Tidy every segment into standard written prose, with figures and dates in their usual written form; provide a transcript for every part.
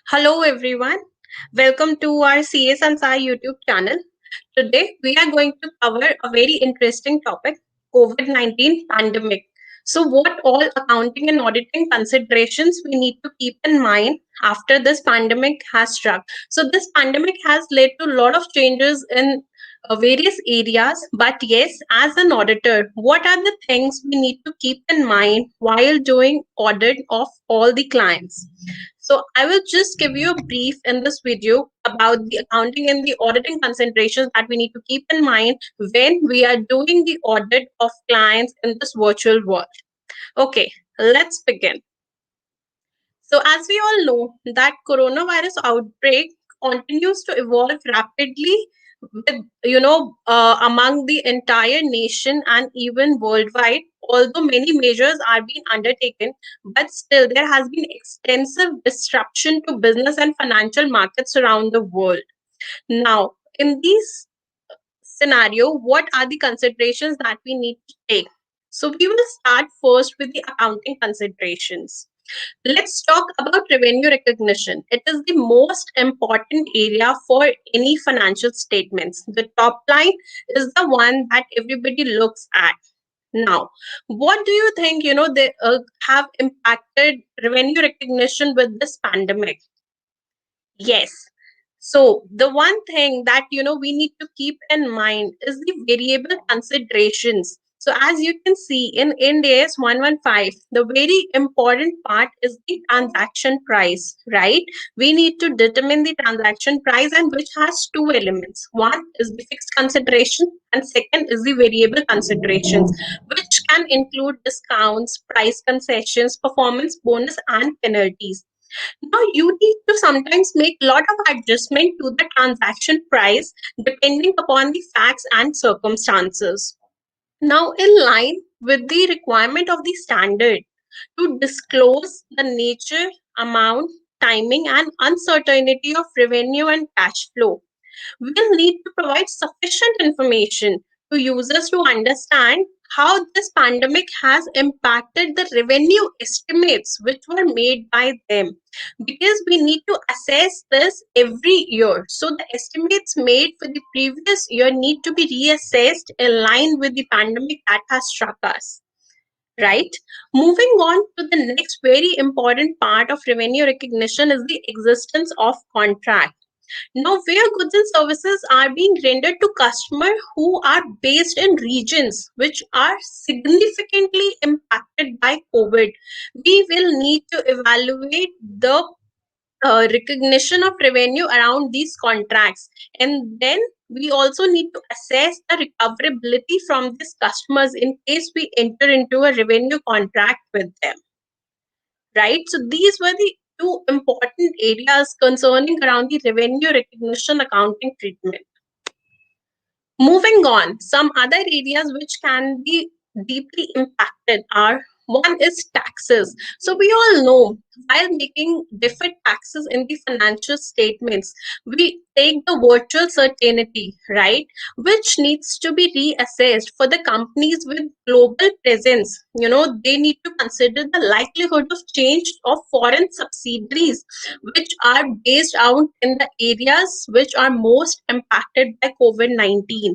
Hello everyone. Welcome to our CA Sansaar YouTube channel. Today we are going to cover a very interesting topic, COVID-19 pandemic. So what all accounting and auditing considerations we need to keep in mind after this pandemic has struck. So this pandemic has led to a lot of changes in various areas, but yes, as an auditor, what are the things we need to keep in mind while doing audit of all the clients? So I will just give you a brief in this video about the accounting and the auditing considerations that we need to keep in mind when we are doing the audit of clients in this virtual world. Okay, let's begin. So as we all know that coronavirus outbreak continues to evolve rapidly with among the entire nation and even worldwide, although many measures are being undertaken, but still there has been extensive disruption to business and financial markets around the world. Now, in this scenario, what are the considerations that we need to take? So we will start first with the accounting considerations. Let's talk about revenue recognition. It is the most important area for any financial statements. The top line is the one that everybody looks at. Now, what do you think, they have impacted revenue recognition with this pandemic? Yes. So the one thing that we need to keep in mind is the variable considerations. So as you can see in Ind AS 115, the very important part is the transaction price, right? We need to determine the transaction price, and which has two elements. One is the fixed consideration and second is the variable considerations, which can include discounts, price concessions, performance bonus and penalties. Now you need to sometimes make a lot of adjustment to the transaction price depending upon the facts and circumstances. Now, in line with the requirement of the standard to disclose the nature, amount, timing, and uncertainty of revenue and cash flow, we will need to provide sufficient information to users to understand how this pandemic has impacted the revenue estimates which were made by them, because we need to assess this every year. So the estimates made for the previous year need to be reassessed in line with the pandemic that has struck us, right? Moving on to the next very important part of revenue recognition is the existence of contract. Now, where goods and services are being rendered to customers who are based in regions which are significantly impacted by COVID, we will need to evaluate the recognition of revenue around these contracts. And then we also need to assess the recoverability from these customers in case we enter into a revenue contract with them, right? So these were the two important areas concerning around the revenue recognition accounting treatment. Moving on, some other areas which can be deeply impacted are: one is taxes. So we all know while making deferred taxes in the financial statements, we take the virtual certainty, right? Which needs to be reassessed for the companies with global presence. They need to consider the likelihood of change of foreign subsidiaries which are based out in the areas which are most impacted by COVID-19.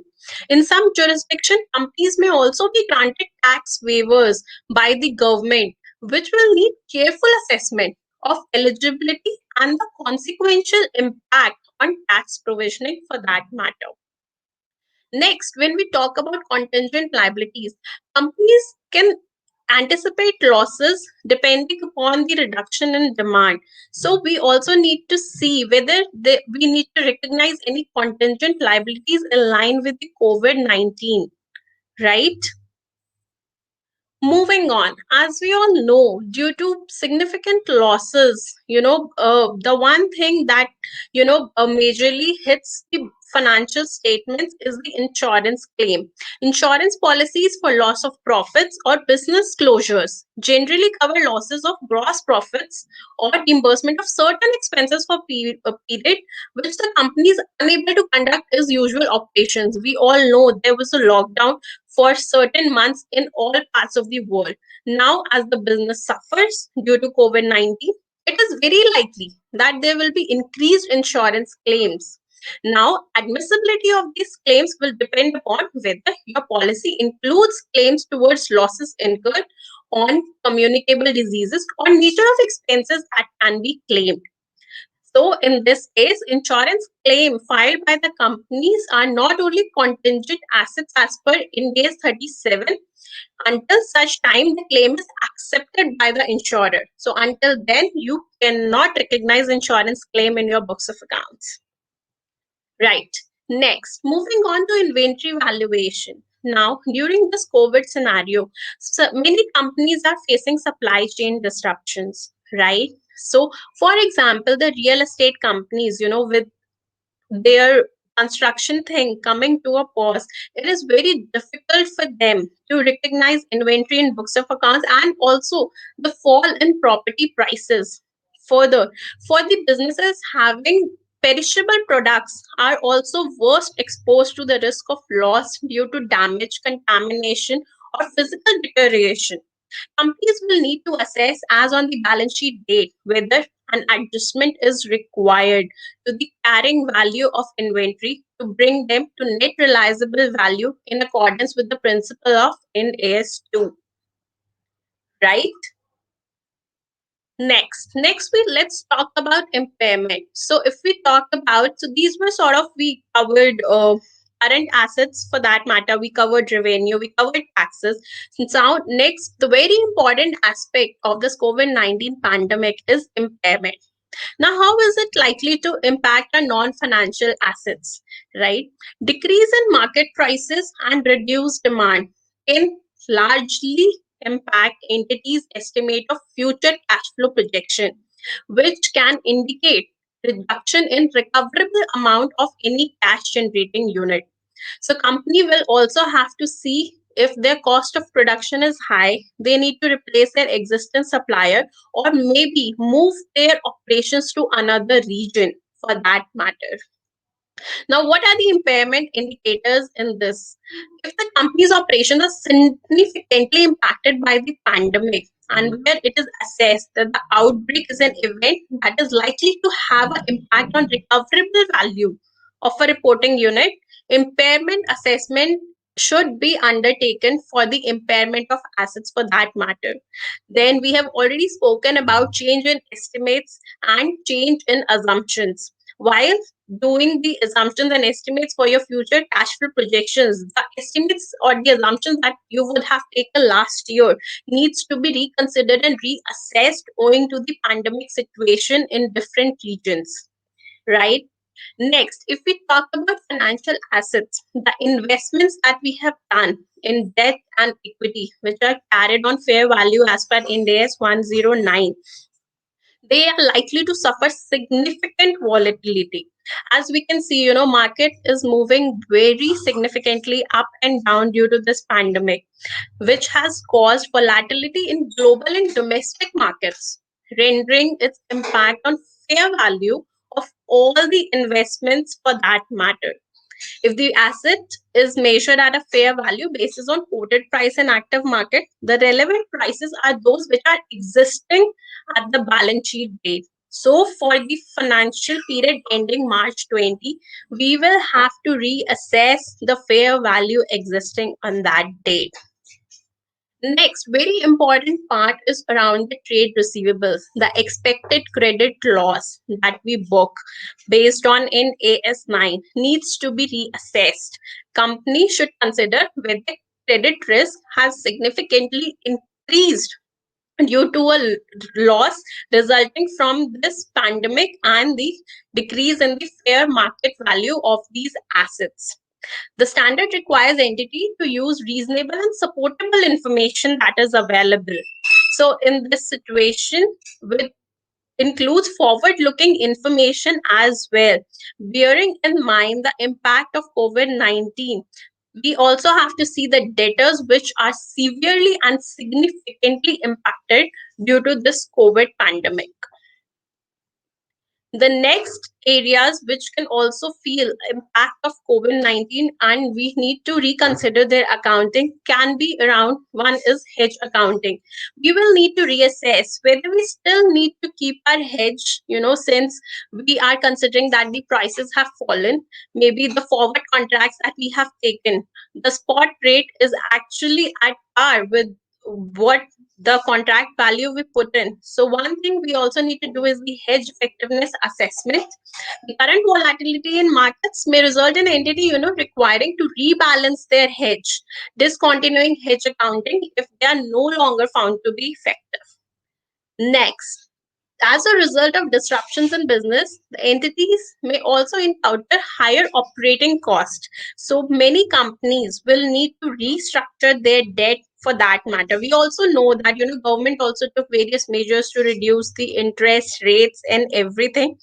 In some jurisdictions, companies may also be granted tax waivers by the government, which will need careful assessment of eligibility and the consequential impact on tax provisioning for that matter. Next, when we talk about contingent liabilities, companies can anticipate losses depending upon the reduction in demand. So we also need to see whether we need to recognize any contingent liabilities in line with the COVID-19, right? Moving on, as we all know, due to significant losses, the one thing that, majorly hits the financial statements is the insurance claim. Insurance policies for loss of profits or business closures generally cover losses of gross profits or reimbursement of certain expenses for a period which the company is unable to conduct its usual operations. We all know there was a lockdown for certain months in all parts of the world. Now, as the business suffers due to COVID-19, it is very likely that there will be increased insurance claims. Now, admissibility of these claims will depend upon whether your policy includes claims towards losses incurred on communicable diseases or nature of expenses that can be claimed. So, in this case, insurance claim filed by the companies are not only contingent assets as per Ind AS 37 until such time the claim is accepted by the insurer. So, until then, you cannot recognize insurance claim in your books of accounts. Right. Next, moving on to inventory valuation. Now, during this COVID scenario, so many companies are facing supply chain disruptions, right? So, for example, the real estate companies, with their construction thing coming to a pause, it is very difficult for them to recognize inventory in books of accounts, and also the fall in property prices. Further, for the businesses having perishable products are also worst exposed to the risk of loss due to damage, contamination, or physical deterioration. Companies will need to assess, as on the balance sheet date, whether an adjustment is required to the carrying value of inventory to bring them to net realizable value in accordance with the principle of Ind AS 2, right? Next we let's talk about impairment. So if we talk about, so these were sort of, we covered current assets, for that matter we covered revenue, we covered taxes. Now next, the very important aspect of this COVID-19 pandemic is impairment. Now, how is it likely to impact our non-financial assets, right? Decrease in market prices and reduced demand can largely impact entities' estimate of future cash flow projection, which can indicate reduction in recoverable amount of any cash generating unit. So company will also have to see, if their cost of production is high, they need to replace their existing supplier or maybe move their operations to another region for that matter. Now, what are the impairment indicators in this? If the company's operations are significantly impacted by the pandemic and where it is assessed that the outbreak is an event that is likely to have an impact on recoverable value of a reporting unit, impairment assessment should be undertaken for the impairment of assets for that matter. Then we have already spoken about change in estimates and change in assumptions. While doing the assumptions and estimates for your future cash flow projections, the estimates or the assumptions that you would have taken last year needs to be reconsidered and reassessed owing to the pandemic situation in different regions, right? Next, if we talk about financial assets, the investments that we have done in debt and equity, which are carried on fair value as per Ind AS 109, they are likely to suffer significant volatility. As we can see, market is moving very significantly up and down due to this pandemic, which has caused volatility in global and domestic markets, rendering its impact on fair value of all the investments for that matter. If the asset is measured at a fair value basis on quoted price in active market, the relevant prices are those which are existing at the balance sheet date. So for the financial period ending March 20, we will have to reassess the fair value existing on that date. Next, very important part is around the trade receivables, the expected credit loss that we book based on in AS9 needs to be reassessed. Company should consider whether credit risk has significantly increased due to a loss resulting from this pandemic and the decrease in the fair market value of these assets. The standard requires entity to use reasonable and supportable information that is available. So in this situation, with includes forward-looking information as well, bearing in mind the impact of COVID-19. We also have to see the debtors which are severely and significantly impacted due to this COVID pandemic. The next areas which can also feel impact of COVID-19 and we need to reconsider their accounting can be around. One is hedge accounting. We will need to reassess whether we still need to keep our hedge, since we are considering that the prices have fallen. Maybe the forward contracts that we have taken, the spot rate is actually at par with what the contract value we put in. So one thing we also need to do is the hedge effectiveness assessment. The current volatility in markets may result in entity, requiring to rebalance their hedge, discontinuing hedge accounting if they are no longer found to be effective. Next, as a result of disruptions in business, the entities may also encounter higher operating costs. So many companies will need to restructure their debt for that matter. We also know that government also took various measures to reduce the interest rates and everything.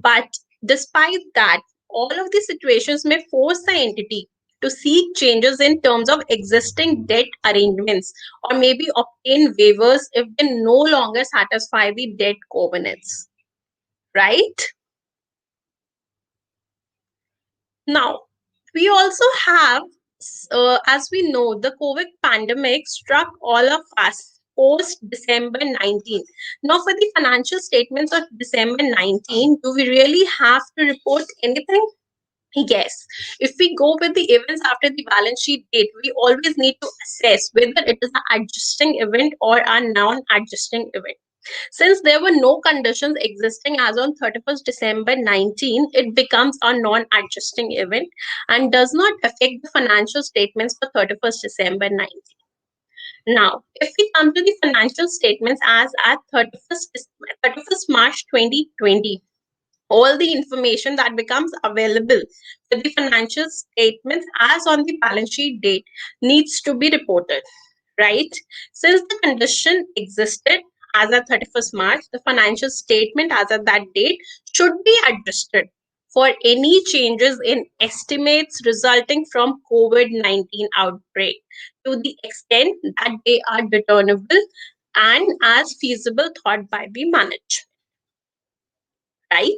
But despite that, all of these situations may force the entity to seek changes in terms of existing debt arrangements or maybe obtain waivers if they no longer satisfy the debt covenants, right? Now, we also have, as we know, the COVID pandemic struck all of us post December 19. Now, for the financial statements of December 19, do we really have to report anything? Yes. If we go with the events after the balance sheet date, we always need to assess whether it is an adjusting event or a non-adjusting event. Since there were no conditions existing as on 31st December 19, it becomes a non-adjusting event and does not affect the financial statements for 31st December 19. Now, if we come to the financial statements as at 31st March 2020, all the information that becomes available with the financial statements as on the balance sheet date needs to be reported, right? Since the condition existed as of 31st March, the financial statement as of that date should be adjusted for any changes in estimates resulting from COVID-19 outbreak to the extent that they are determinable and as feasible thought by the management, right?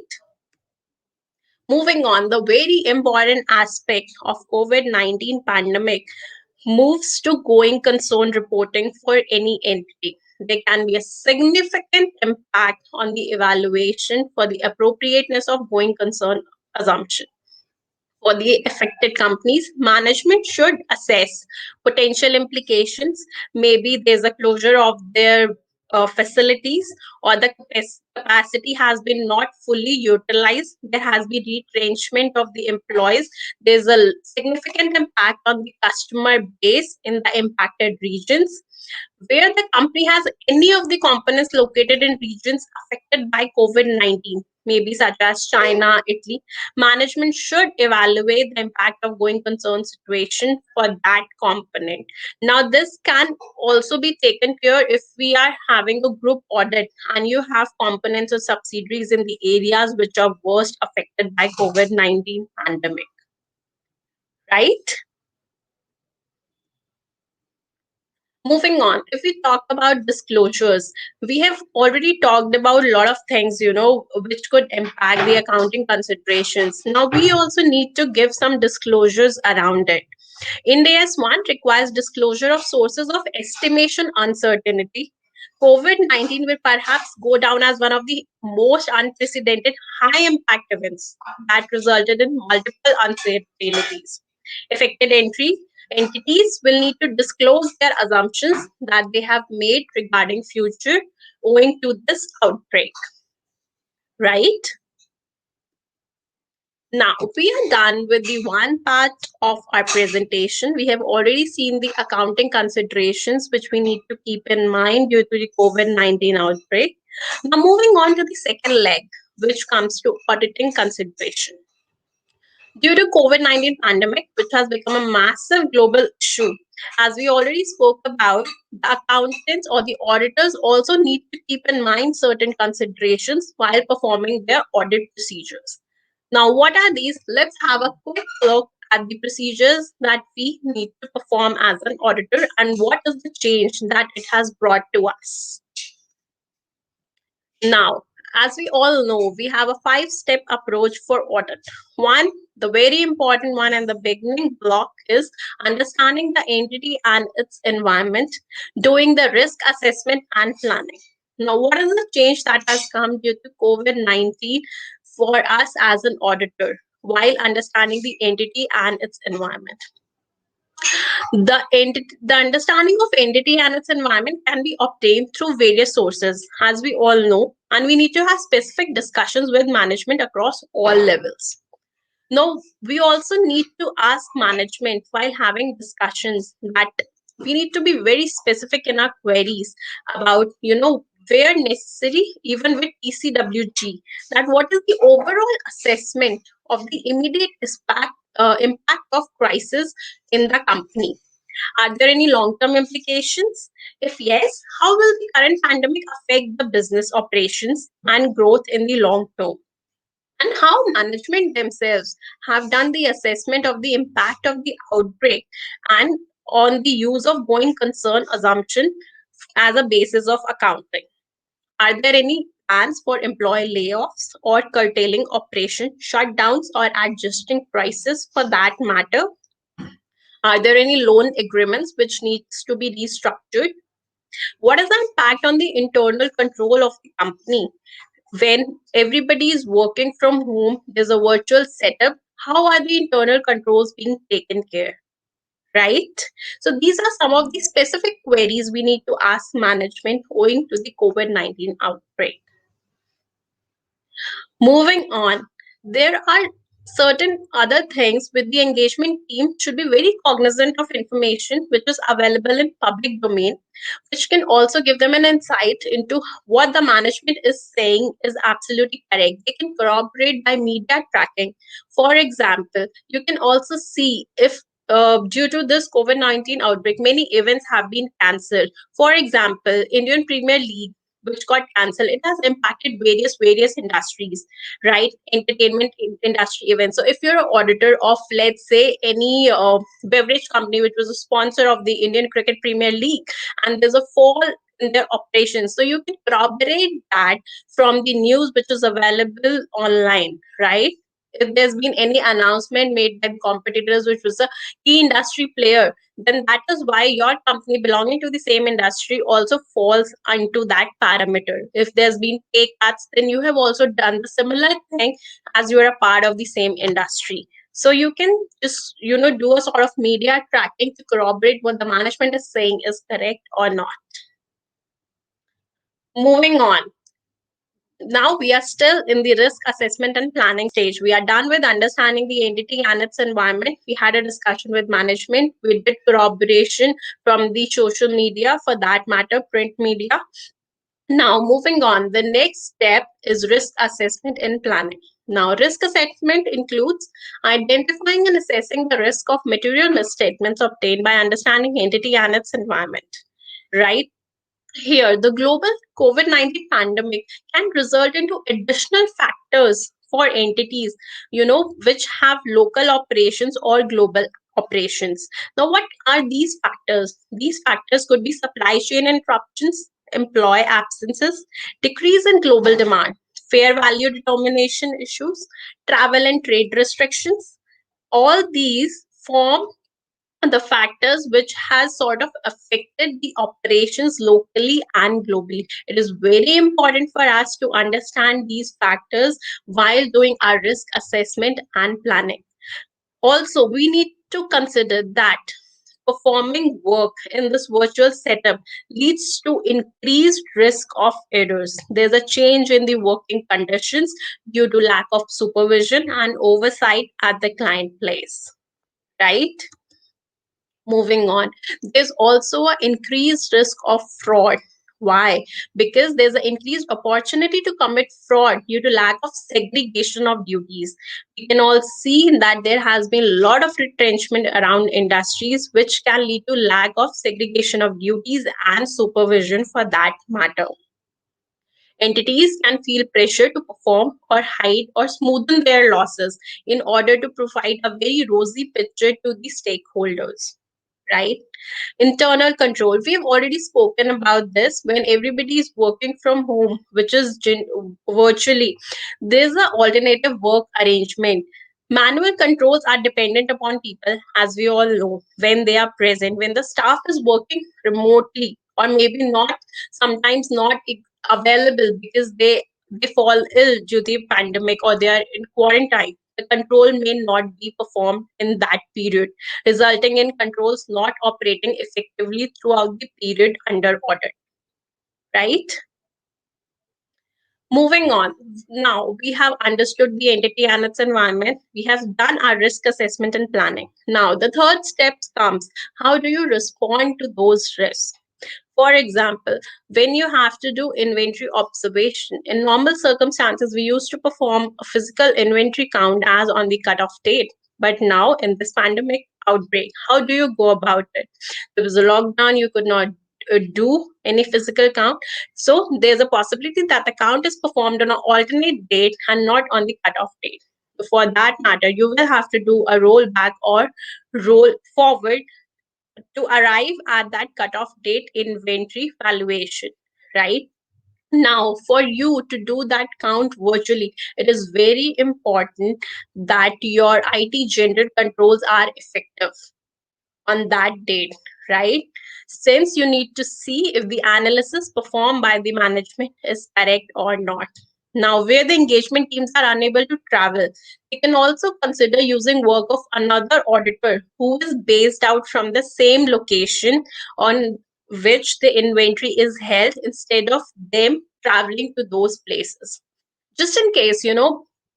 Moving on, the very important aspect of COVID-19 pandemic moves to going concern reporting for any entity. There can be a significant impact on the evaluation for the appropriateness of going concern assumption. For the affected companies, management should assess potential implications. Maybe there's a closure of their facilities or the capacity has been not fully utilized. There has been retrenchment of the employees. There's a significant impact on the customer base in the impacted regions. Where the company has any of the components located in regions affected by COVID-19, maybe such as China, Italy, management should evaluate the impact of going concern situation for that component. Now, this can also be taken care if we are having a group audit and you have components or subsidiaries in the areas which are worst affected by COVID-19 pandemic, right? Moving on, if we talk about disclosures, we have already talked about a lot of things, which could impact the accounting considerations. Now, we also need to give some disclosures around it. Ind AS 1 requires disclosure of sources of estimation uncertainty. COVID-19 will perhaps go down as one of the most unprecedented high impact events that resulted in multiple uncertainties. Affected entities will need to disclose their assumptions that they have made regarding future owing to this outbreak, right? Now, we are done with the one part of our presentation. We have already seen the accounting considerations which we need to keep in mind due to the COVID-19 outbreak. Now, moving on to the second leg, which comes to auditing consideration. Due to COVID-19 pandemic, which has become a massive global issue, as we already spoke about, the accountants or the auditors also need to keep in mind certain considerations while performing their audit procedures. Now, what are these? Let's have a quick look at the procedures that we need to perform as an auditor and what is the change that it has brought to us. Now, As we all know, we have a five-step approach for audit. One, the very important one and the beginning block is understanding the entity and its environment, doing the risk assessment and planning. Now, what is the change that has come due to COVID-19 for us as an auditor while understanding the entity and its environment? The understanding of entity and its environment can be obtained through various sources, as we all know, and we need to have specific discussions with management across all levels. Now, we also need to ask management while having discussions that we need to be very specific in our queries about, where necessary, even with ECWG, that what is the overall assessment of the immediate impact of crisis in the company. Are there any long term implications? If yes, how will the current pandemic affect the business operations and growth in the long term? And how management themselves have done the assessment of the impact of the outbreak and on the use of going concern assumption as a basis of accounting. Are there any plans for employee layoffs or curtailing operation, shutdowns, or adjusting prices for that matter? Are there any loan agreements which needs to be restructured? What is the impact on the internal control of the company? When everybody is working from home, there's a virtual setup. How are the internal controls being taken care? Right? So these are some of the specific queries we need to ask management owing to the COVID-19 outbreak. Moving on, there are certain other things with the engagement team should be very cognizant of information which is available in public domain, which can also give them an insight into what the management is saying is absolutely correct. They can corroborate by media tracking. For example, you can also see if due to this COVID-19 outbreak, many events have been cancelled. For example, Indian Premier League, which got cancelled, it has impacted various industries, right? Entertainment industry events. So if you're an auditor of, let's say, any beverage company which was a sponsor of the Indian Cricket Premier League, and there's a fall in their operations, so you can corroborate that from the news which is available online, right? If there's been any announcement made by the competitors which was a key industry player, then that is why your company belonging to the same industry also falls into that parameter. If there's been pay cuts, then you have also done the similar thing as you are a part of the same industry. So you can just, do a sort of media tracking to corroborate what the management is saying is correct or not. Moving on. Now we are still in the risk assessment and planning stage. We are done with understanding the entity and its environment. We had a discussion with management. We did corroboration from the social media, for that matter, print media. Now, moving on, the next step is risk assessment and planning. Now, risk assessment includes identifying and assessing the risk of material misstatements obtained by understanding entity and its environment. Right? Here, the global COVID-19 pandemic can result into additional factors for entities, which have local operations or global operations. Now, what are these factors? These factors could be supply chain interruptions, employee absences, decrease in global demand, fair value determination issues, travel and trade restrictions. All these form the factors which has sort of affected the operations locally and globally. It is very important for us to understand these factors while doing our risk assessment and planning. Also, we need to consider that performing work in this virtual setup leads to increased risk of errors. There's a change in the working conditions due to lack of supervision and oversight at the client place, right? Moving on, there's also an increased risk of fraud. Why? Because there's an increased opportunity to commit fraud due to lack of segregation of duties. We can all see that there has been a lot of retrenchment around industries, which can lead to lack of segregation of duties and supervision for that matter. Entities can feel pressure to perform or hide or smoothen their losses in order to provide a very rosy picture to the stakeholders. right? Internal control. We've already spoken about this when everybody is working from home, which is virtually. There's an alternative work arrangement. Manual controls are dependent upon people, as we all know, when they are present, when the staff is working remotely, or maybe not, sometimes not available because they fall ill due to the pandemic or they are in quarantine. The control may not be performed in that period, resulting in controls not operating effectively throughout the period under audit, right? Moving on. Now we have understood the entity and its environment. We have done our risk assessment and planning. Now the third step comes, how do you respond to those risks? For example, when you have to do inventory observation, in normal circumstances, we used to perform a physical inventory count as on the cutoff date. But now, in this pandemic outbreak, how do you go about it? There was a lockdown, you could not do any physical count. So, there's a possibility that the count is performed on an alternate date and not on the cutoff date. For that matter, you will have to do a roll back or roll forward to arrive at that cutoff date inventory valuation, right? Now, for you to do that count virtually, it is very important that your IT generated controls are effective on that date, right? Since you need to see if the analysis performed by the management is correct or not. Now, where the engagement teams are unable to travel, they can also consider using work of another auditor who is based out from the same location on which the inventory is held instead of them traveling to those places. Just in case,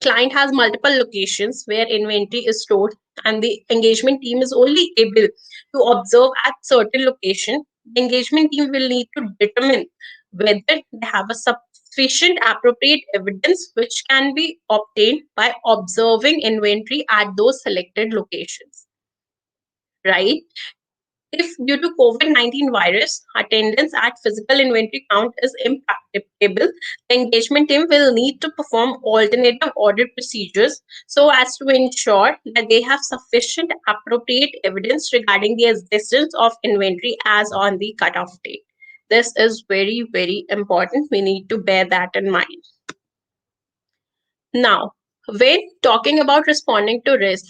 client has multiple locations where inventory is stored and the engagement team is only able to observe at certain location, the engagement team will need to determine whether they have a sufficient appropriate evidence which can be obtained by observing inventory at those selected locations, right? If due to COVID-19 virus, attendance at physical inventory count is impracticable, the engagement team will need to perform alternative audit procedures so as to ensure that they have sufficient appropriate evidence regarding the existence of inventory as on the cutoff date. This is very, very important. We need to bear that in mind. Now, when talking about responding to risk,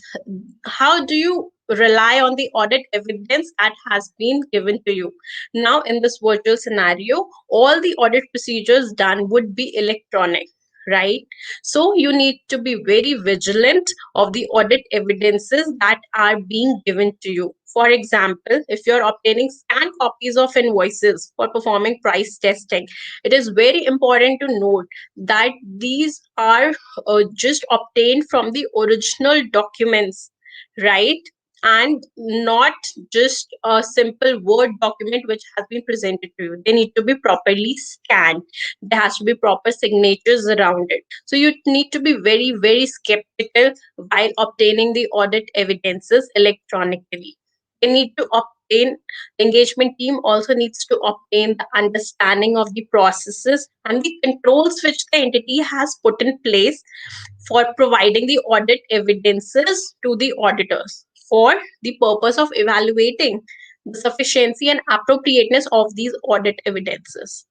how do you rely on the audit evidence that has been given to you? Now, in this virtual scenario, all the audit procedures done would be electronic, right? So, you need to be very vigilant of the audit evidences that are being given to you. For example, if you're obtaining scanned copies of invoices for performing price testing, it is very important to note that these are just obtained from the original documents, right? And not just a simple Word document which has been presented to you. They need to be properly scanned. There has to be proper signatures around it. So you need to be very, very skeptical while obtaining the audit evidences electronically. They need to obtain, the engagement team also needs to obtain the understanding of the processes and the controls which the entity has put in place for providing the audit evidences to the auditors for the purpose of evaluating the sufficiency and appropriateness of these audit evidences,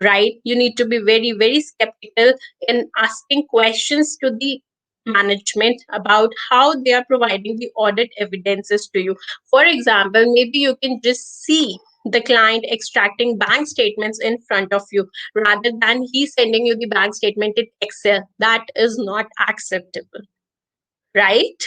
right? You need to be very, very skeptical in asking questions to the management about how they are providing the audit evidences to you. For example, maybe you can just see the client extracting bank statements in front of you rather than he sending you the bank statement in Excel. That is not acceptable, right?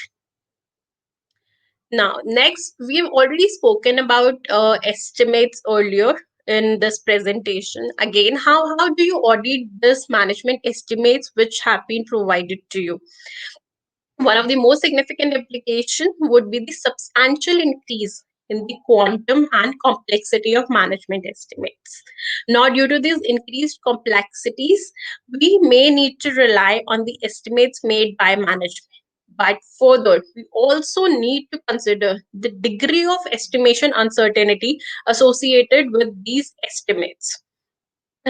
Now, next, we've already spoken about estimates earlier in this presentation. Again, how do you audit this management estimates which have been provided to you? One of the most significant implication would be the substantial increase in the quantum and complexity of management estimates. Now, due to these increased complexities, we may need to rely on the estimates made by management. But further, we also need to consider the degree of estimation uncertainty associated with these estimates.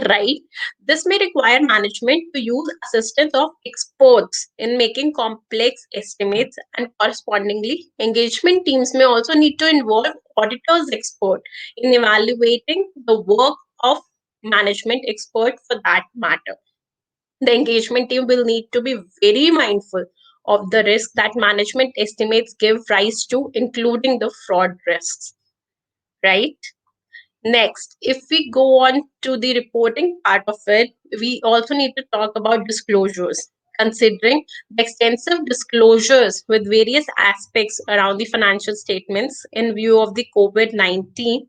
right? This may require management to use assistance of experts in making complex estimates, and correspondingly, engagement teams may also need to involve auditors expert in evaluating the work of management expert for that matter. The engagement team will need to be very mindful of the risk that management estimates give rise to, including the fraud risks, right? Next, if we go on to the reporting part of it, we also need to talk about disclosures. Considering the extensive disclosures with various aspects around the financial statements in view of the COVID-19,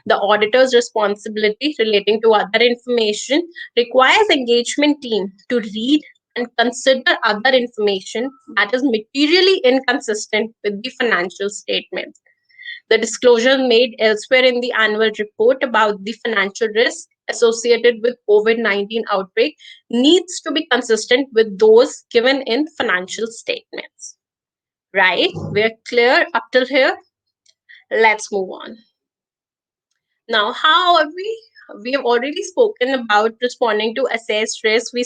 the auditor's responsibility relating to other information requires engagement team to read and consider other information that is materially inconsistent with the financial statements. The disclosure made elsewhere in the annual report about the financial risk associated with COVID-19 outbreak needs to be consistent with those given in financial statements. Right? We're clear up till here. Let's move on. Now, how have we have already spoken about responding to assessed risk. We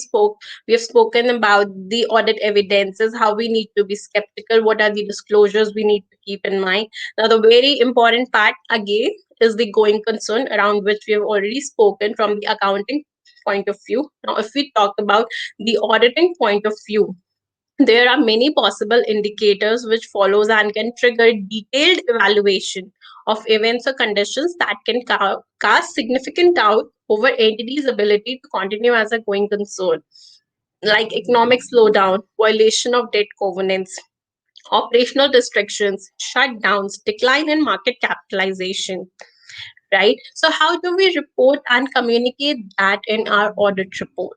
have spoken about the audit evidences, how we need to be skeptical, what are the disclosures we need to keep in mind. Now, the very important part again is the going concern, around which we have already spoken from the accounting point of view. Now, if we talk about the auditing point of view, there are many possible indicators which follows and can trigger detailed evaluation of events or conditions that can cast significant doubt over entities' ability to continue as a going concern, like economic slowdown, violation of debt covenants, operational restrictions, shutdowns, decline in market capitalization, right? So, how do we report and communicate that in our audit report?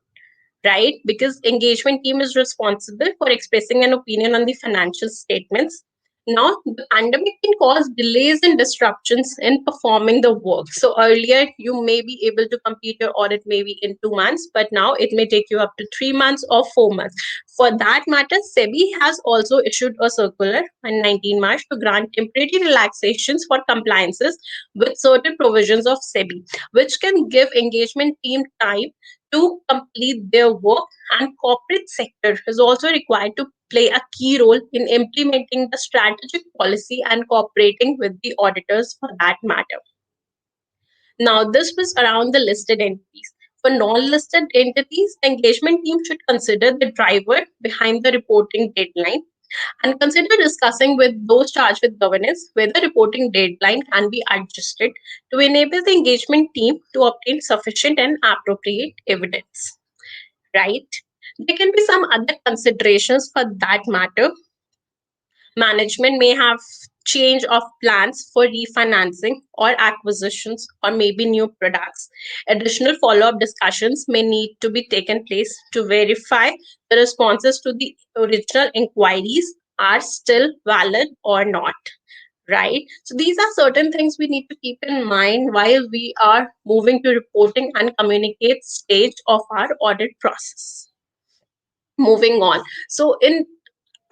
Right? Because engagement team is responsible for expressing an opinion on the financial statements. Now, the pandemic can cause delays and disruptions in performing the work. So earlier, you may be able to complete your audit maybe in 2 months, but now it may take you up to 3 months or 4 months. For that matter, SEBI has also issued a circular on 19 March to grant temporary relaxations for compliances with certain provisions of SEBI, which can give engagement team time to complete their work, and corporate sector is also required to play a key role in implementing the strategic policy and cooperating with the auditors for that matter. Now, this was around the listed entities. For non-listed entities, the engagement team should consider the driver behind the reporting deadline and consider discussing with those charged with governance whether reporting deadline can be adjusted to enable the engagement team to obtain sufficient and appropriate evidence, right? There can be some other considerations for that matter. Management may have change of plans for refinancing or acquisitions or maybe new products. Additional follow-up discussions may need to be taken place to verify the responses to the original inquiries are still valid or not, right? So these are certain things we need to keep in mind while we are moving to reporting and communicate stage of our audit process. Moving on. So in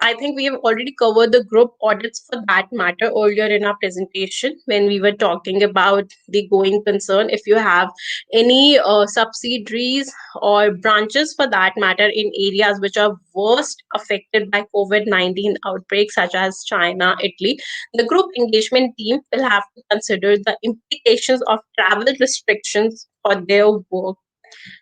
I think we have already covered the group audits for that matter earlier in our presentation when we were talking about the going concern. If you have any subsidiaries or branches for that matter in areas which are worst affected by COVID-19 outbreaks, such as China, Italy, the group engagement team will have to consider the implications of travel restrictions for their work,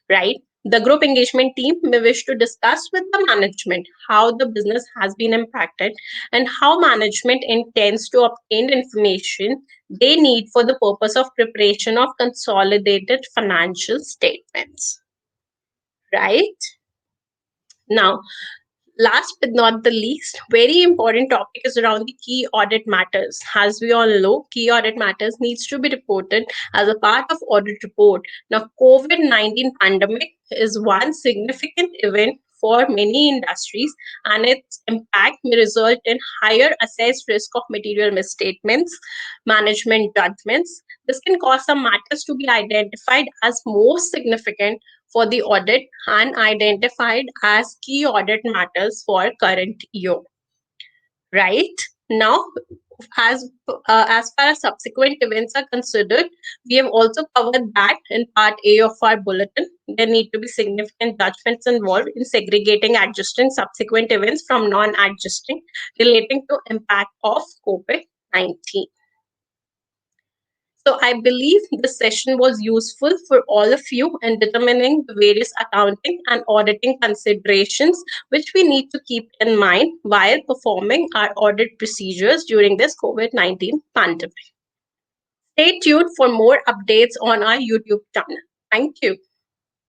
right? The group engagement team may wish to discuss with the management how the business has been impacted and how management intends to obtain the information they need for the purpose of preparation of consolidated financial statements, right? Now, last but not the least, very important topic is around the key audit matters. As we all know, key audit matters needs to be reported as a part of audit report. Now, COVID-19 pandemic is one significant event for many industries, and its impact may result in higher assessed risk of material misstatements, management judgments. This can cause some matters to be identified as most significant for the audit and identified as key audit matters for current year, right? Now, as far as subsequent events are considered, we have also covered that in part A of our bulletin. There need to be significant judgments involved in segregating adjusting subsequent events from non-adjusting relating to impact of COVID-19. So I believe this session was useful for all of you in determining the various accounting and auditing considerations which we need to keep in mind while performing our audit procedures during this COVID-19 pandemic. Stay tuned for more updates on our YouTube channel. Thank you.